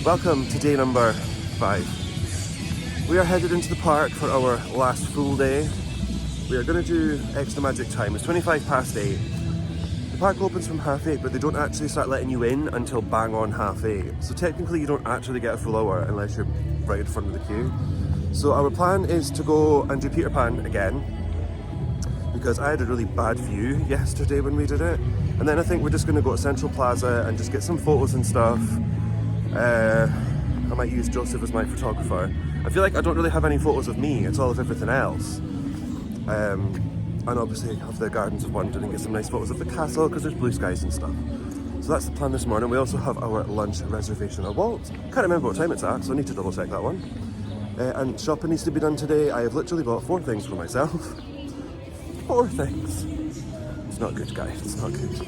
Welcome to day number 5. We are headed into the park for our last full day. We are going to do extra magic time. It's 25 past 8. The park opens from 8:30, but they don't actually start letting you in until bang on 8:30. So technically you don't actually get a full hour unless you're right in front of the queue. So our plan is to go and do Peter Pan again, because I had a really bad view yesterday when we did it. And then I think we're just going to go to Central Plaza and just get some photos and stuff. I might use Joseph as my photographer. I feel like I don't really have any photos of me, it's all of everything else. And obviously have the Gardens of Wonder and get some nice photos of the castle because there's blue skies and stuff. So that's the plan this morning. We also have our lunch reservation at Walt. Can't remember what time it's at, so I need to double check that one. And shopping needs to be done today. I have literally bought 4 things for myself. 4 things. It's not good, guys, it's not good.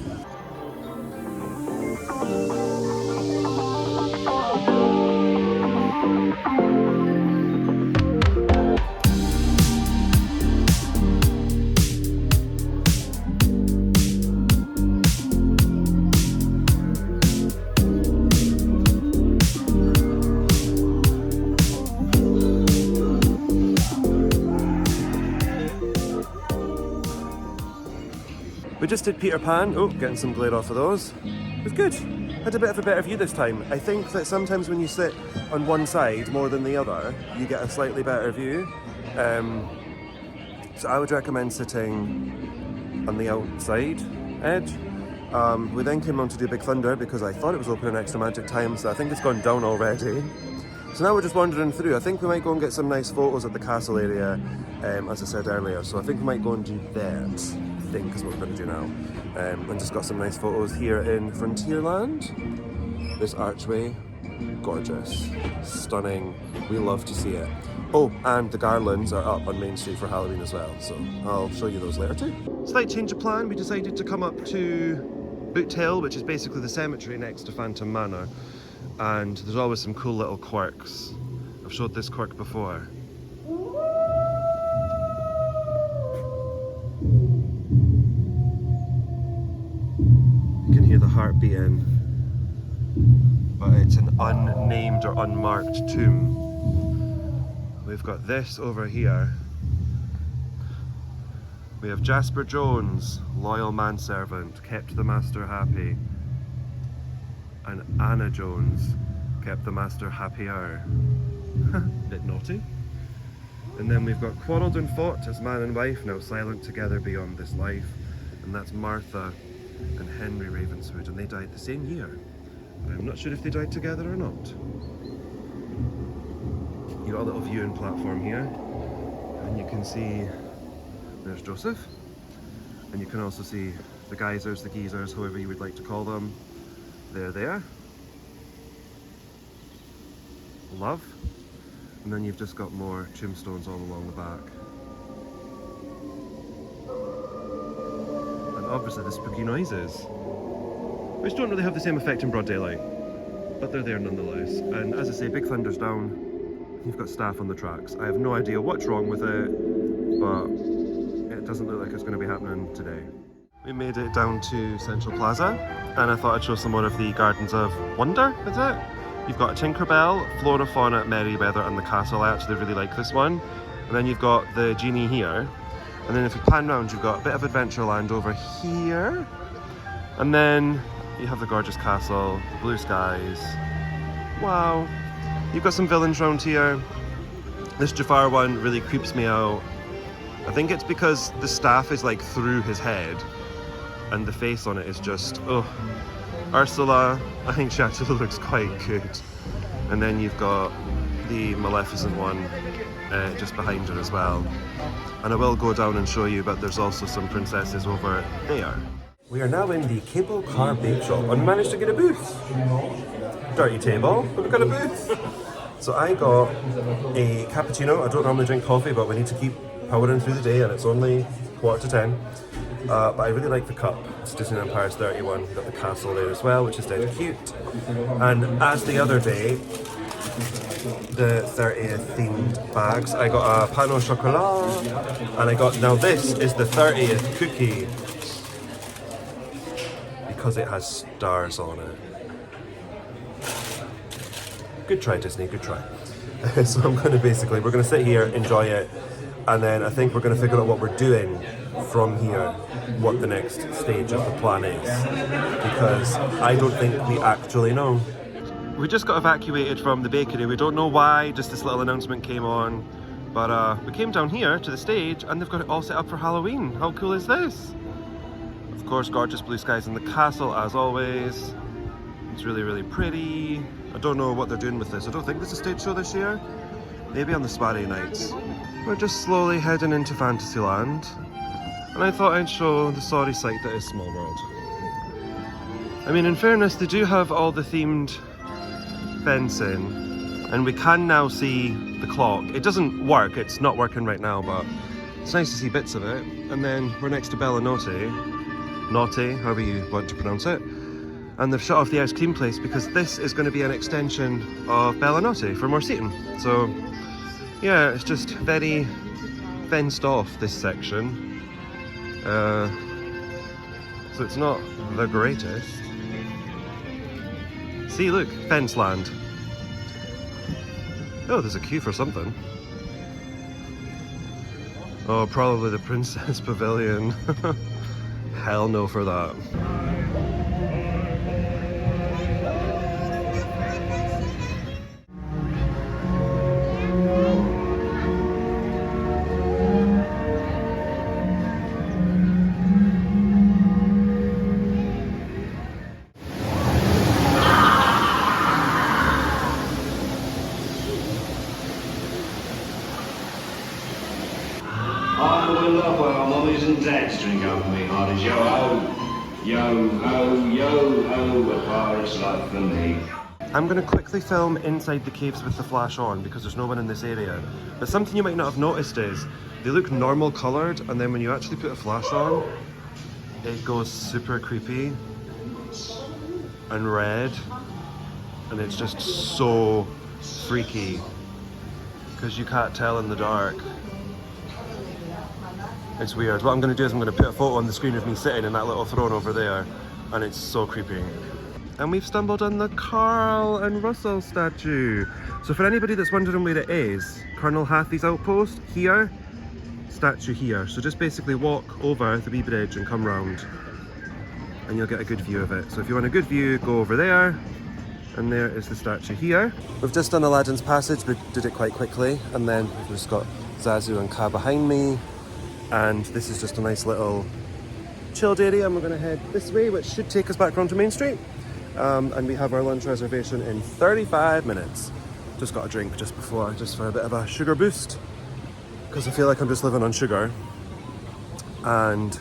We just did Peter Pan. Oh, getting some glare off of those. It was good. Had a bit of a better view this time. I think that sometimes when you sit on one side more than the other, you get a slightly better view. So I would recommend sitting on the outside edge. We then came on to do Big Thunder because I thought it was open in extra magic time, so I think it's gone down already. So now we're just wandering through. I think we might go and get some nice photos at the castle area, as I said earlier. So I think we might go and do that. I think is what we're going to do now. And just got some nice photos here in Frontierland. This archway, gorgeous, stunning. We love to see it. Oh, and the garlands are up on Main Street for Halloween as well, so I'll show you those later too. Slight change of plan. We decided to come up to Boot Hill, which is basically the cemetery next to Phantom Manor. And there's always some cool little quirks. I've showed this quirk before. You can hear the heart beating, but it's an unnamed or unmarked tomb. We've got this over here. We have Jasper Jones, loyal manservant, kept the master happy. And Anna Jones, kept the master happier. Bit naughty. And then we've got quarrelled and fought as man and wife, now silent together beyond this life. And that's Martha and Henry Ravenswood, and they died the same year. But I'm not sure if they died together or not. You've got a little viewing platform here, and you can see there's Joseph, and you can also see the geysers, the geezers, however you would like to call them. They're there. Love. And then you've just got more tombstones all along the back. And obviously the spooky noises, which don't really have the same effect in broad daylight, but they're there nonetheless. And as I say, Big Thunder's down. You've got staff on the tracks. I have no idea what's wrong with it, but it doesn't look like it's going to be happening today. We made it down to Central Plaza, and I thought I'd show some more of the Gardens of Wonder, is it? You've got Tinkerbell, Flora, Fauna, Merryweather, and the castle. I actually really like this one. And then you've got the genie here. And then if you pan round, you've got a bit of Adventureland over here. And then you have the gorgeous castle, blue skies. Wow. You've got some villains around here. This Jafar one really creeps me out. I think it's because the staff is like through his head, and the face on it is just, oh. Ursula, I think she actually looks quite good. And then you've got the Maleficent one just behind her as well. And I will go down and show you, but there's also some princesses over there. We are now in the cable car bake shop, and we managed to get a booth. Dirty table, but we got a booth. So I got a cappuccino. I don't normally drink coffee, but we need to keep powering through the day, and it's only 9:45. But I really like the cup. It's Disneyland Paris 31. Got the castle there as well, which is dead cute. And as the other day, the 30th themed bags, I got a pain au chocolat, and I got, now this is the 30th cookie, because it has stars on it. Good try, Disney, good try. So I'm going to basically, we're going to sit here, enjoy it, and then I think we're going to figure out what we're doing from here, what the next stage of the plan is, because I don't think we actually know. We just got evacuated from the bakery. We don't know why, just this little announcement came on, but we came down here to the stage and they've got it all set up for Halloween. How cool is this? Of course, gorgeous blue skies in the castle as always. It's really, really pretty. I don't know what they're doing with this. I don't think there's a stage show this year. Maybe on the soiree nights. We're just slowly heading into Fantasyland. And I thought I'd show the sorry sight that is Small World. I mean, in fairness, they do have all the themed fencing. And we can now see the clock. It doesn't work, it's not working right now, but it's nice to see bits of it. And then we're next to Bella Naughty, however you want to pronounce it. And they've shut off the ice cream place because this is going to be an extension of Bella Naughty for more seating. So yeah, it's just very fenced off, this section. So it's not the greatest. See, look, fence land. Oh, there's a queue for something. Oh, probably the Princess Pavilion. Hell no for that. I will love where our mummies and dads drink over me hard as yo-ho, yo-ho, yo-ho, a pirate's life for me. I'm going to quickly film inside the caves with the flash on because there's no one in this area. But something you might not have noticed is they look normal coloured, and then when you actually put a flash on, it goes super creepy and red, and it's just so freaky because you can't tell in the dark. It's weird. What I'm going to do is I'm going to put a photo on the screen of me sitting in that little throne over there, and it's so creepy. And we've stumbled on the Carl and Russell statue. So for anybody that's wondering where it is, Colonel Hathie's outpost here, statue here. So just basically walk over the wee bridge and come round, and you'll get a good view of it. So if you want a good view, go over there, and there is the statue here. We've just done Aladdin's Passage, we did it quite quickly, and then we've just got Zazu and Ka behind me. And this is just a nice little chilled area, and we're going to head this way, which should take us back onto Main Street. And we have our lunch reservation in 35 minutes. Just got a drink just before, just for a bit of a sugar boost, because I feel like I'm just living on sugar. And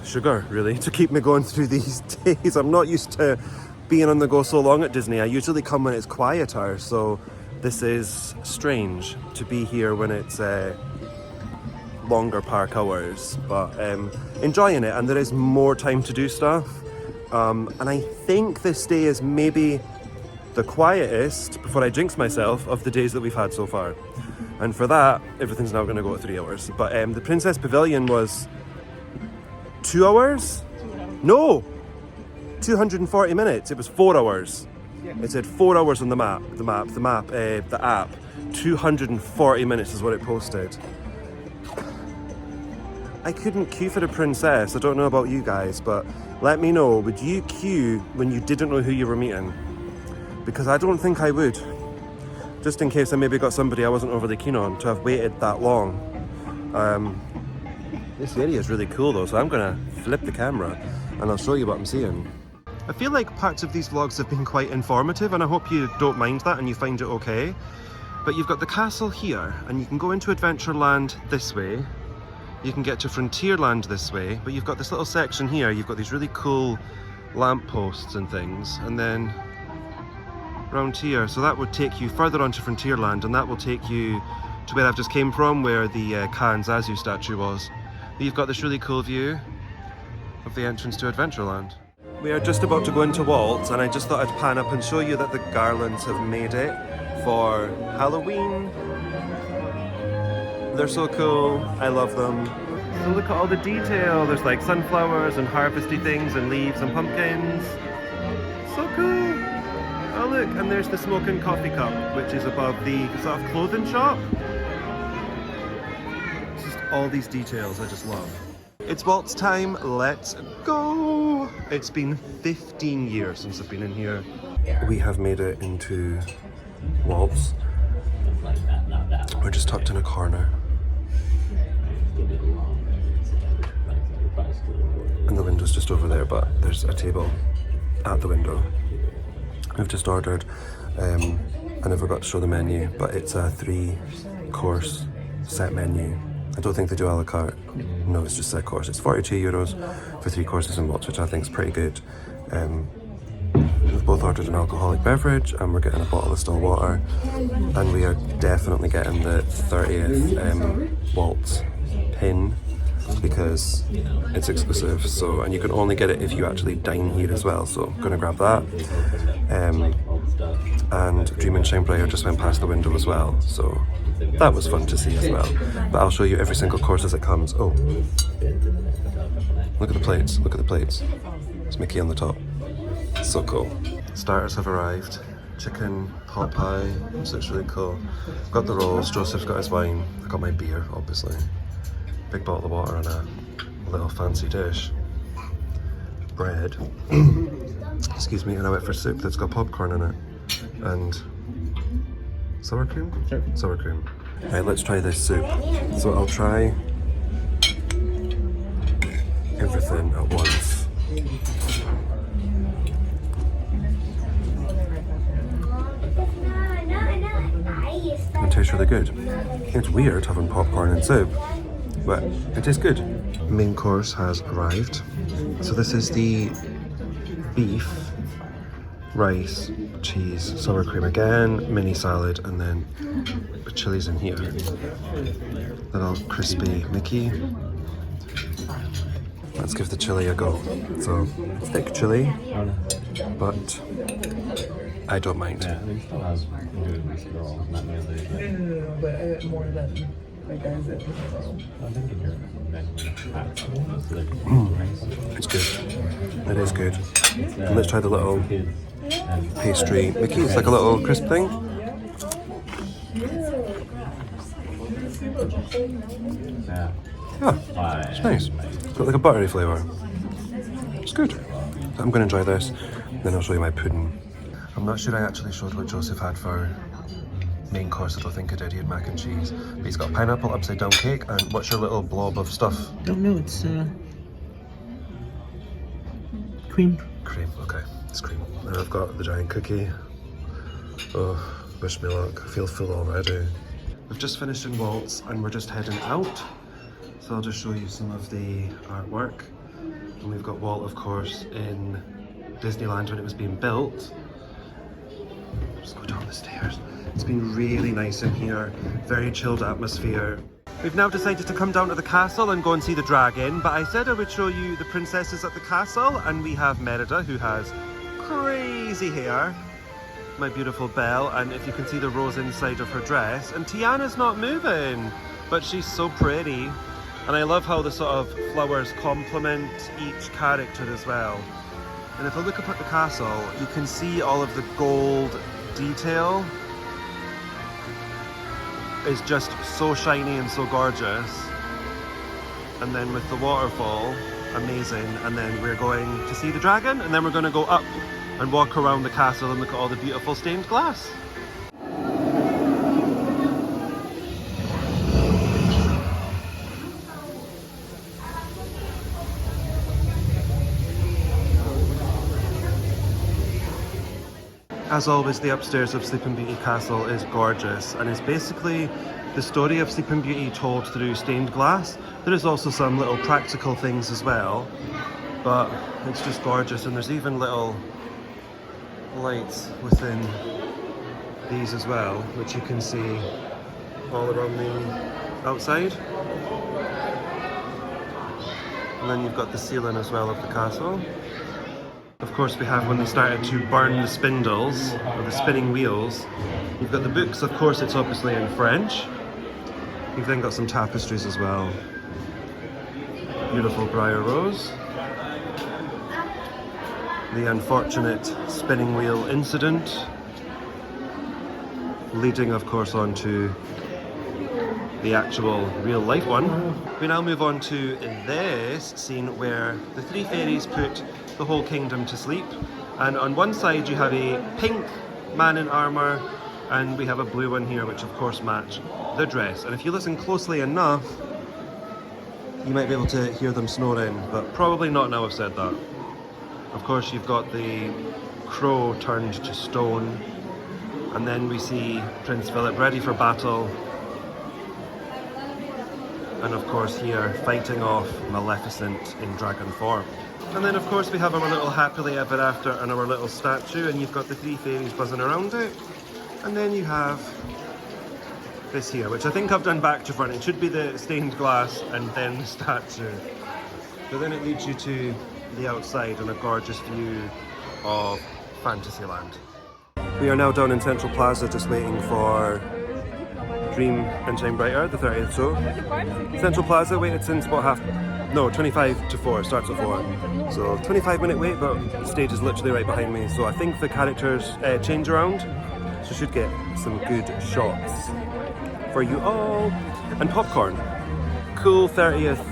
sugar, really, to keep me going through these days. I'm not used to being on the go so long at Disney. I usually come when it's quieter, so this is strange to be here when it's longer park hours, but enjoying it, and there is more time to do stuff, and I think this day is maybe the quietest, before I jinx myself, of the days that we've had so far. And for that, everything's now going to go at 3 hours. But the Princess Pavilion was 2 hours? No, 240 minutes. It was 4 hours. It said 4 hours on the map. The app. 240 minutes is what it posted. I couldn't queue for the princess. I don't know about you guys, but let me know, would you queue when you didn't know who you were meeting? Because I don't think I would. Just in case I maybe got somebody I wasn't overly keen on, to have waited that long. This area is really cool though, so I'm gonna flip the camera and I'll show you what I'm seeing. I feel like parts of these vlogs have been quite informative, and I hope you don't mind that and you find it okay. But you've got the castle here, and you can go into Adventureland this way. You can get to Frontierland this way, but you've got this little section here. You've got these really cool lampposts and things, and then round here. So that would take you further onto Frontierland, and that will take you to where I've just came from, where the Ka and Zazu statue was. But you've got this really cool view of the entrance to Adventureland. We are just about to go into Walt, and I just thought I'd pan up and show you that the garlands have made it for Halloween. They're so cool, I love them. So look at all the detail. There's like sunflowers and harvesty things and leaves and pumpkins. So cool. Oh look, and there's the smoking coffee cup, which is above the sort of clothing shop. It's just all these details I just love. It's waltz time, let's go! It's been 15 years since I've been in here. We have made it into waltz. We're just tucked in a corner. And the window's just over there, but there's a table at the window. We've just ordered, I never got to show the menu, but it's a 3-course set menu. I don't think they do a la carte. No, it's just set course. It's €42 for 3 courses in waltz, which I think is pretty good. We've both ordered an alcoholic beverage, and we're getting a bottle of still water. And we are definitely getting the 30th waltz pin, because it's exclusive. So, and you can only get it if you actually dine here as well. So I'm gonna grab that. And Dream and Shine Brighter just went past the window as well. So that was fun to see as well. But I'll show you every single course as it comes. Oh, look at the plates, look at the plates. It's Mickey on the top. So cool. Starters have arrived. Chicken, pot pie, this looks really cool. Got the rolls, Joseph's got his wine. I got my beer, obviously. Big bottle of water and a little fancy dish. Bread. Excuse me, and I went for soup that's got popcorn in it. And sour cream? Sure. Sour cream. Right, let's try this soup. So I'll try everything at once. It tastes really good. It's weird having popcorn in soup, but it tastes good. Main course has arrived. So this is the beef, rice, cheese, sour cream again, mini salad, and then the chilies in here. Little crispy Mickey. Let's give the chili a go. So, thick chili, but I don't mind. It's good. It is good. And let's try the little pastry Mickey. It's like a little crisp thing. Yeah, it's nice. It's got like a buttery flavour. It's good. I'm going to enjoy this. Then I'll show you my pudding. I'm not sure I actually showed what Joseph had for main course. I don't think I did. He had mac and cheese. But he's got a pineapple upside down cake. And what's your little blob of stuff? Don't know, it's cream. Cream, okay. It's cream. And I've got the giant cookie. Oh, wish me luck. I feel full already. We've just finished in waltz and we're just heading out. So I'll just show you some of the artwork. And we've got Walt, of course, in Disneyland when it was being built. Just go down the stairs. It's been really nice in here. Very chilled atmosphere. We've now decided to come down to the castle and go and see the dragon, but I said I would show you the princesses at the castle, and we have Merida, who has crazy hair, my beautiful Belle, and if you can see the rose inside of her dress, and Tiana's not moving, but she's so pretty, and I love how the sort of flowers complement each character as well. And if I look up at the castle, you can see all of the gold detail. It's just so shiny and so gorgeous. And then with the waterfall, amazing. And then we're going to see the dragon, and then we're going to go up and walk around the castle and look at all the beautiful stained glass. As always, the upstairs of Sleeping Beauty Castle is gorgeous, and it's basically the story of Sleeping Beauty told through stained glass. There is also some little practical things as well, but it's just gorgeous, and there's even little lights within these as well, which you can see all around the outside. And then you've got the ceiling as well of the castle. Of course, we have when they started to burn the spindles, or the spinning wheels. You've got the books, of course, it's obviously in French. You've then got some tapestries as well. Beautiful briar rose. The unfortunate spinning wheel incident leading of course on to the actual real life one. We now move on to this scene where the three fairies put the whole kingdom to sleep, and on one side you have a pink man in armour and we have a blue one here, which of course match the dress. And if you listen closely enough, you might be able to hear them snoring, but probably not now I've said that. Of course you've got the crow turned to stone, and then we see Prince Philip ready for battle, and of course here fighting off Maleficent in dragon form. And then of course we have our little happily ever after and our little statue, and you've got the three fairies buzzing around it. And then you have this here, which I think I've done back to front. It should be the stained glass and then the statue. But then it leads you to the outside and a gorgeous view of Fantasyland. We are now down in Central Plaza just waiting for Dream and Shine Brighter, the 30th show. Central Plaza waited since about 25 to 4, starts at 4. So 25-minute wait, but the stage is literally right behind me. So I think the characters change around, so should get some good shots for you all. And popcorn. Cool 30th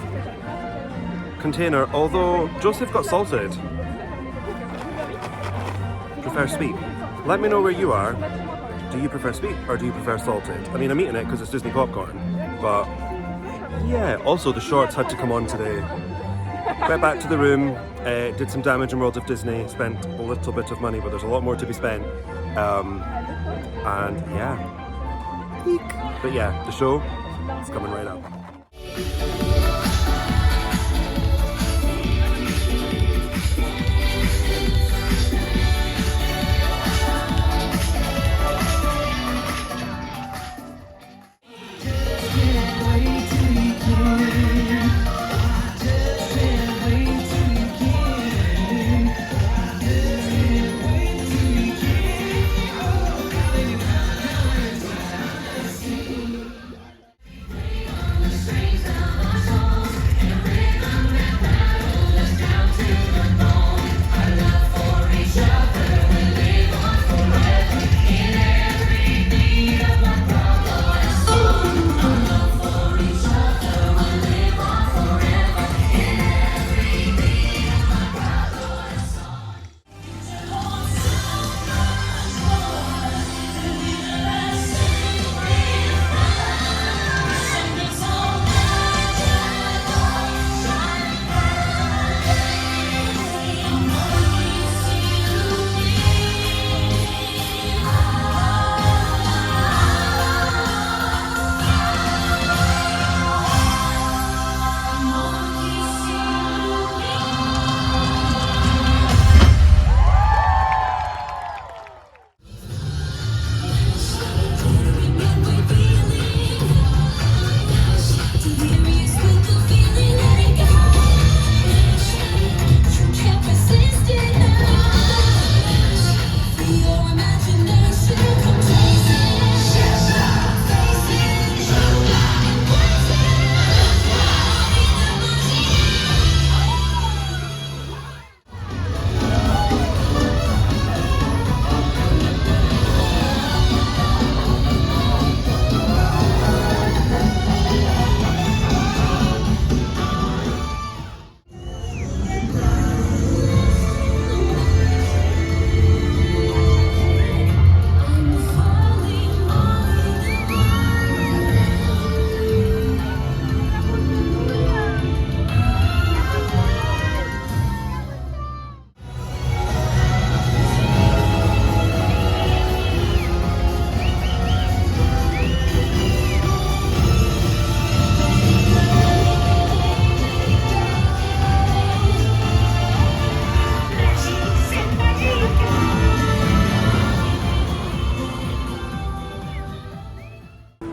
container, although Joseph got salted. Prefer sweet. Let me know where you are. Do you prefer sweet or do you prefer salted? I mean, I'm eating it because it's Disney popcorn, but yeah. Also, the shorts had to come on today. Went back to the room, did some damage in World of Disney, spent a little bit of money, but there's a lot more to be spent. And yeah. Eek. But yeah, the show is coming right up.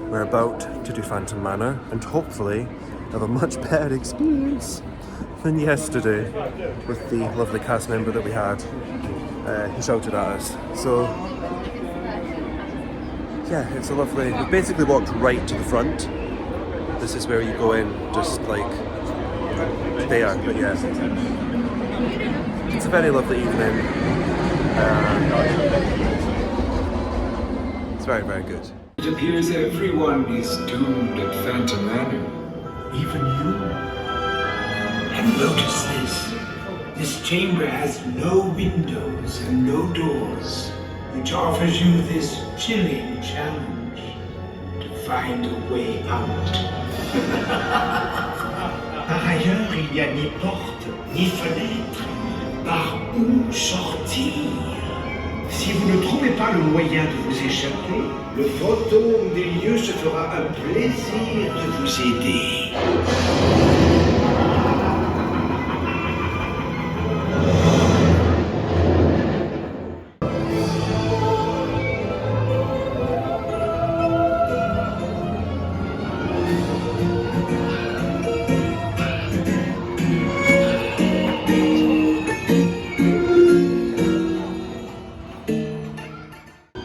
We're about to do Phantom Manor and hopefully have a much better experience than yesterday with the lovely cast member that we had who shouted at us. So yeah, it's a lovely, we basically walked right to the front. This is where you go in, just like there, but yeah. It's a very lovely evening. It's very, very good. It appears everyone is doomed at Phantom Manor. Even you. And notice this. This chamber has no windows and no doors, which offers you this chilling challenge to find a way out. Par ailleurs, il n'y a ni porte, ni fenêtre. Par où sortir? Si vous ne trouvez pas le moyen de vous échapper, le fantôme des lieux se fera un plaisir de vous aider.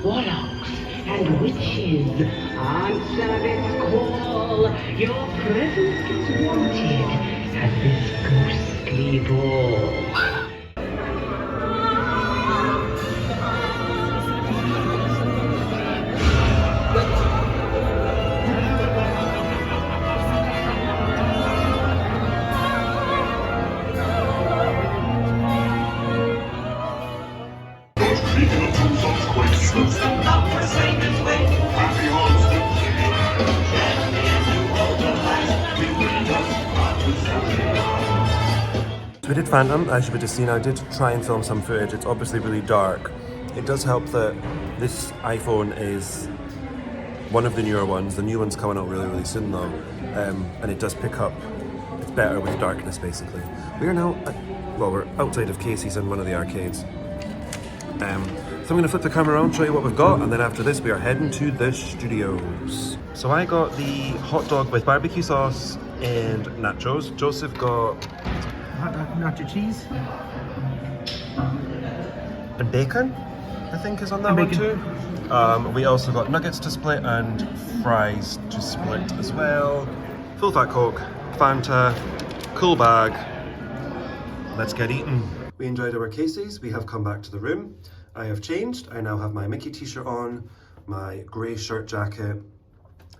Warlocks and witches, answer this call. Your presence is wanted at this ghostly ball. We did Phantom, as you would have seen. I did try and film some footage. It's obviously really dark. It does help that this iPhone is one of the newer ones. The new one's coming out really, really soon though. And it does pick up, it's better with darkness basically. We are now, we're outside of Casey's in one of the arcades. So I'm going to flip the camera around, show you what we've got, and then after this we are heading to the studios. So I got the hot dog with barbecue sauce and nachos. Joseph got Hot dog, nacho cheese. and bacon, I think is on that And one bacon. too. We also got nuggets to split and fries to split as well. Full fat Coke, Fanta, cool bag. Let's get eating. We enjoyed our Casey's. We have come back to the room. I have changed. I now have my Mickey t-shirt on, my grey shirt jacket,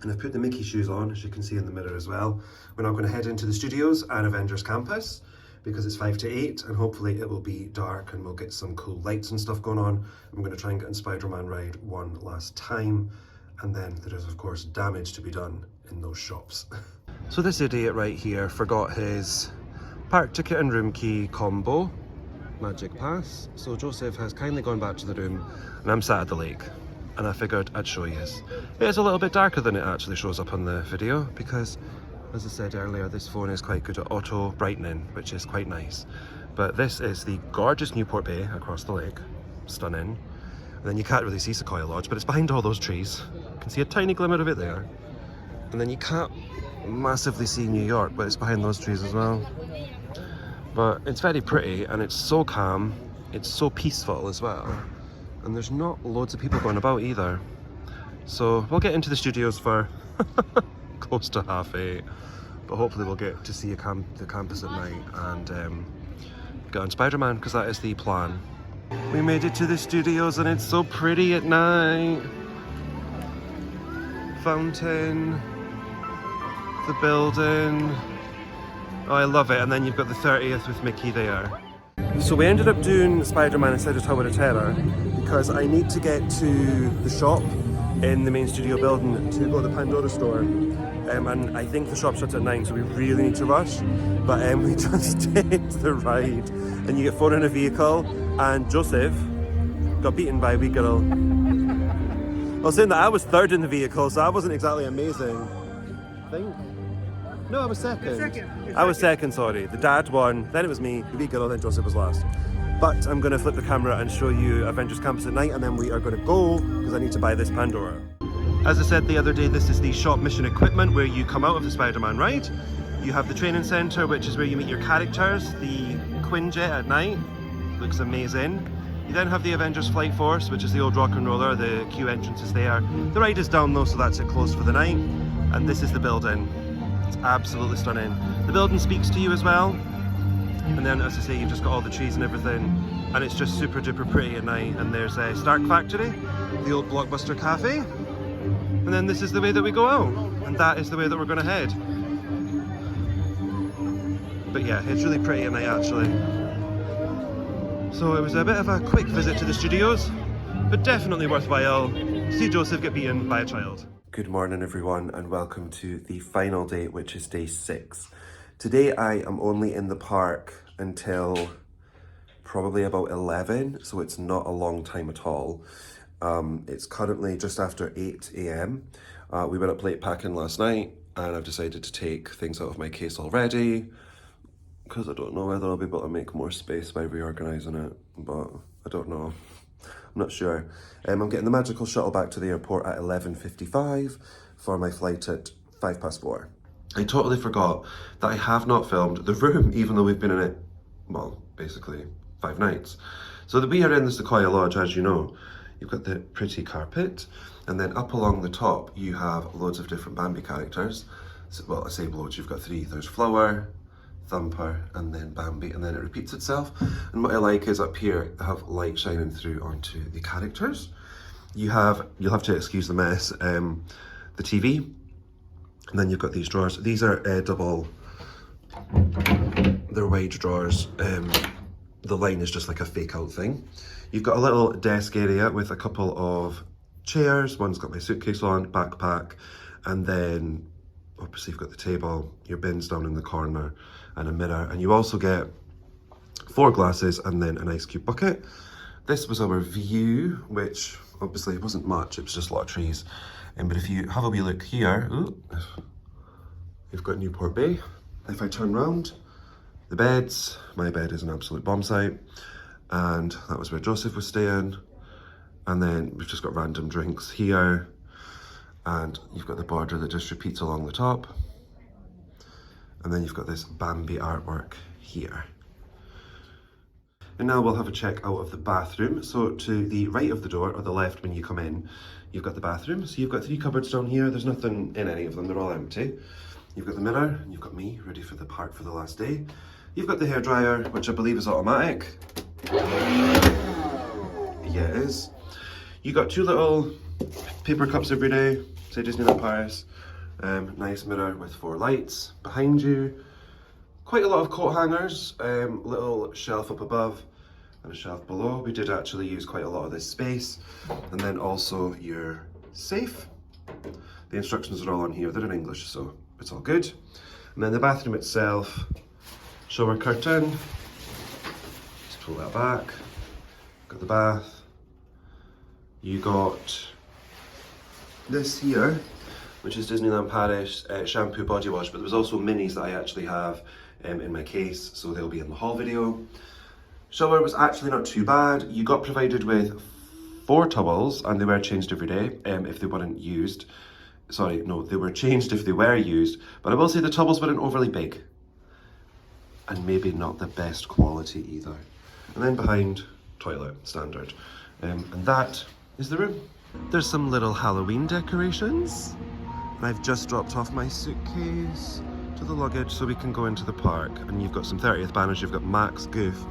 and I've put the Mickey shoes on, as you can see in the mirror as well. We're now going to head into the studios and Avengers Campus, because it's 5 to 8 and hopefully it will be dark and we'll get some cool lights and stuff going on. I'm going to try and get on Spider-Man ride one last time, and then there is of course damage to be done in those shops. So this idiot right here forgot his park ticket and room key combo magic pass, so Joseph has kindly gone back to the room and I'm sat at the lake, and I figured I'd show you this. It is a little bit darker than it actually shows up on the video because, as I said earlier, this phone is quite good at auto brightening, which is quite nice. But this is the gorgeous Newport Bay across the lake. Stunning. And then you can't really see Sequoia Lodge, but it's behind all those trees. You can see a tiny glimmer of it there. And then you can't massively see New York, but it's behind those trees as well. But it's very pretty and it's so calm. It's so peaceful as well. And there's not loads of people going about either. So we'll get into the studios for close to 8:30, but hopefully we'll get to see the campus at night and get on Spider-Man, because that is the plan. We made it to the studios and it's so pretty at night. Fountain, the building. Oh, I love it. And then you've got the 30th with Mickey there. So we ended up doing Spider-Man instead of Tower of Terror because I need to get to the shop in the main studio building to go to the Pandora store. And I think the shop shuts at 9, so we really need to rush. But we just did the ride. And you get 4 in a vehicle, and Joseph got beaten by a wee girl. I was saying that I was 3rd in the vehicle, so I wasn't exactly amazing. I think. No, I was second. I was second, sorry. The dad won, then it was me, the wee girl, then Joseph was last. But I'm going to flip the camera and show you Avengers Campus at night, and then we are going to go, because I need to buy this Pandora. As I said the other day, this is the shop mission equipment where you come out of the Spider-Man ride. You have the training centre, which is where you meet your characters. The Quinjet at night looks amazing. You then have the Avengers Flight Force, which is the old rock and roller. The queue entrance is there. The ride is down though, so that's it closed for the night. And this is the building. It's absolutely stunning. The building speaks to you as well. And then, as I say, you've just got all the trees and everything. And it's just super duper pretty at night. And there's a Stark Factory, the old Blockbuster Cafe. And then this is the way that we go out. And that is the way that we're going to head. But yeah, it's really pretty at night actually. So it was a bit of a quick visit to the studios, but definitely worthwhile. See Joseph get beaten by a child. Good morning everyone and welcome to the final day, which is day 6. Today I am only in the park until probably about 11, so it's not a long time at all. It's currently just after 8 a.m. We went up late packing last night and I've decided to take things out of my case already because I don't know whether I'll be able to make more space by reorganising it, but I don't know. I'm not sure. I'm getting the magical shuttle back to the airport at 11:55 for my flight at 4:05. I totally forgot that I have not filmed the room, even though we've been in it, well, basically 5 nights. So that we are in the Sequoia Lodge, as you know. You've got the pretty carpet, and then up along the top, you have loads of different Bambi characters. So, well, I say loads, you've got 3. There's Flower, Thumper, and then Bambi, and then it repeats itself. And what I like is up here, I have light shining through onto the characters. You'll have to excuse the mess, the TV, and then you've got these drawers. These are double, they're wide drawers. The line is just like a fake out thing. You've got a little desk area with a couple of chairs. One's got my suitcase on, backpack, and then obviously you've got the table, your bins down in the corner, and a mirror. And you also get 4 glasses and then an ice cube bucket. This was our view, which obviously wasn't much, it was just a lot of trees. But if you have a wee look here, you've got Newport Bay. If I turn round, the beds, my bed is an absolute bomb site. And that was where Joseph was staying. And then we've just got random drinks here. And you've got the border that just repeats along the top. And then you've got this Bambi artwork here. And now we'll have a check out of the bathroom. So to the right of the door, or the left when you come in, you've got the bathroom. So you've got 3 cupboards down here. There's nothing in any of them, they're all empty. You've got the mirror, and you've got me ready for the park for the last day. You've got the hairdryer, which I believe is automatic. Yeah, it is. You got 2 little paper cups every day, say Disneyland Paris. Nice mirror with 4 lights behind you. Quite a lot of coat hangers, little shelf up above and a shelf below. We did actually use quite a lot of this space. And then also your safe. The instructions are all on here, they're in English, so it's all good. And then the bathroom itself, shower curtain. Just pull that back. Got the bath. You got this here, which is Disneyland Paris shampoo body wash, but there was also minis that I actually have in my case, so they'll be in the haul video. Shower was actually not too bad. You got provided with 4 towels, and they were changed every day if they weren't used. Sorry, no, they were changed if they were used, but I will say the towels weren't overly big, and maybe not the best quality either. And then behind, toilet, standard. And that is the room. There's some little Halloween decorations. And I've just dropped off my suitcase to the luggage so we can go into the park. And you've got some 30th banners. You've got Max, Goof,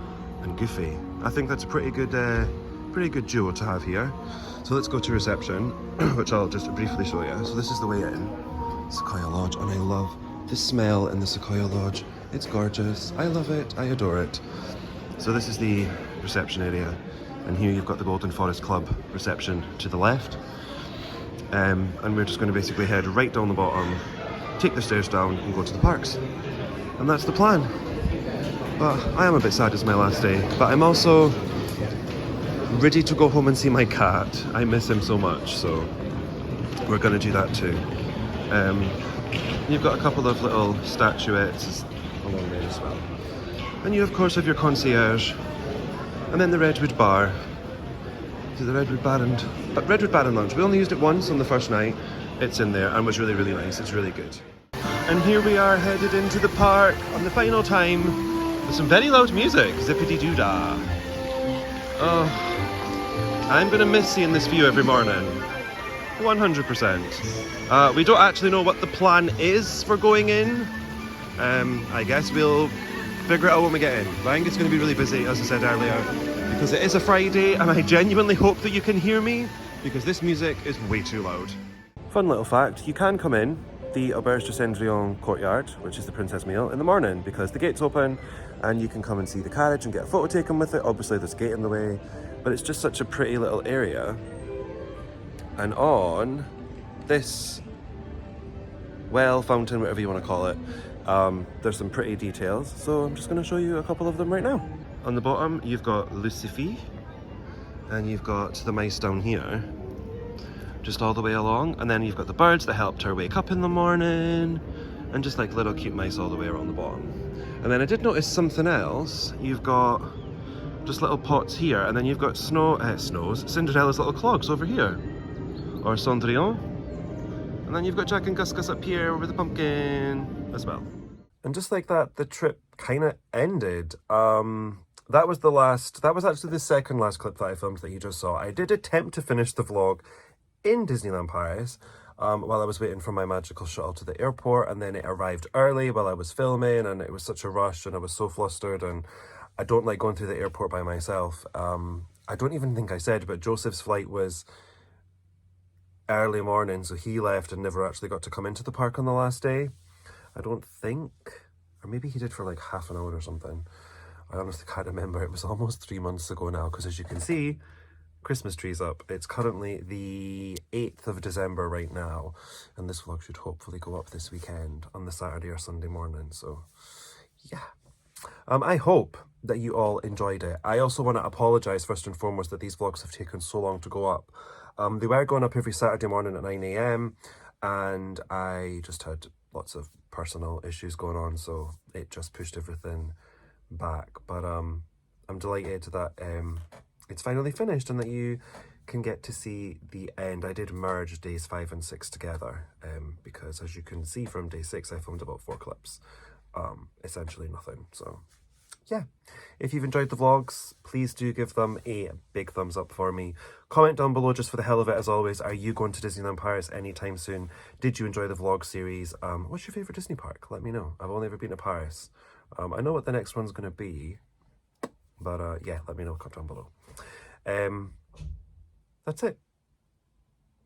and Goofy. I think that's a pretty good duo to have here. So let's go to reception, which I'll just briefly show you. So this is the way in. Sequoia Lodge, and I love the smell in the Sequoia Lodge. It's gorgeous. I love it. I adore it. So this is the reception area. And here you've got the Golden Forest Club reception to the left. And we're just going to basically head right down the bottom, take the stairs down and go to the parks. And that's the plan. But I am a bit sad it's my last day, but I'm also ready to go home and see my cat. I miss him so much, so we're going to do that too. You've got a couple of little statuettes along there as well. And you of course have your concierge. And then the Redwood Bar. To the Redwood Bar and Lounge. We only used it once on the first night. It's in there and was really, really nice. It's really good. And here we are headed into the park on the final time with some very loud music. Zippity-doo-dah. Oh, I'm gonna miss seeing this view every morning. 100%. We don't actually know what the plan is for going in. I guess we'll figure it out when we get in. But I think it's going to be really busy, as I said earlier, because it is a Friday, and I genuinely hope that you can hear me. because this music is way too loud. Fun little fact, you can come in the Auberge de Cendrillon courtyard, which is the Princess Meal, in the morning because the gate's open and you can come and see the carriage and get a photo taken with it. Obviously there's a gate in the way, but it's just such a pretty little area. And on this well, fountain, whatever you want to call it, there's some pretty details, so I'm just going to show you a couple of them right now. On the bottom you've got Lucifer, and you've got the mice down here, just all the way along, and then you've got the birds that helped her wake up in the morning, and just like little cute mice all the way around the bottom. And then I did notice something else. You've got just little pots here, and then you've got Cinderella's little clogs over here, or Cendrillon. And then you've got Jack and Gus Gus up here with the pumpkin as well. And just like that, the trip kind of ended. That was actually the second last clip that I filmed that you just saw. I did attempt to finish the vlog in Disneyland Paris while I was waiting for my magical shuttle to the airport, and then it arrived early while I was filming, and it was such a rush and I was so flustered, and I don't like going through the airport by myself. I don't even think I said, but Joseph's flight was early morning, so he left and never actually got to come into the park on the last day. I don't think, or maybe he did for like half an hour or something. I honestly can't remember. It was almost 3 months ago now, because as you can see, Christmas tree's up. It's currently the 8th of December right now, and this vlog should hopefully go up this weekend on the Saturday or Sunday morning, so yeah. I hope that you all enjoyed it. I also want to apologise first and foremost that these vlogs have taken so long to go up. They were going up every Saturday morning at 9 AM, and I just had lots of personal issues going on, so it just pushed everything back. But I'm delighted that it's finally finished and that you can get to see the end. I did merge days 5 and 6 together because, as you can see from day 6, I filmed about 4 clips. Essentially nothing. So yeah, if you've enjoyed the vlogs, please do give them a big thumbs up for me. Comment down below just for the hell of it, as always. Are you going to Disneyland Paris anytime soon? Did you enjoy the vlog series? What's your favourite Disney park? Let me know. I've only ever been to Paris. I know what the next one's going to be, but yeah, let me know. Comment down below. That's it.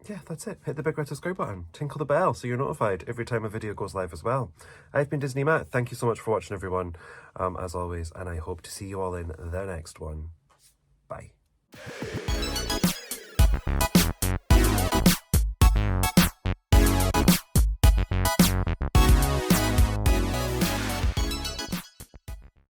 Yeah, that's it. Hit the big red subscribe button. Tinkle the bell so you're notified every time a video goes live as well. I've been Disney Matt. Thank you so much for watching, everyone, as always, and I hope to see you all in the next one. Bye.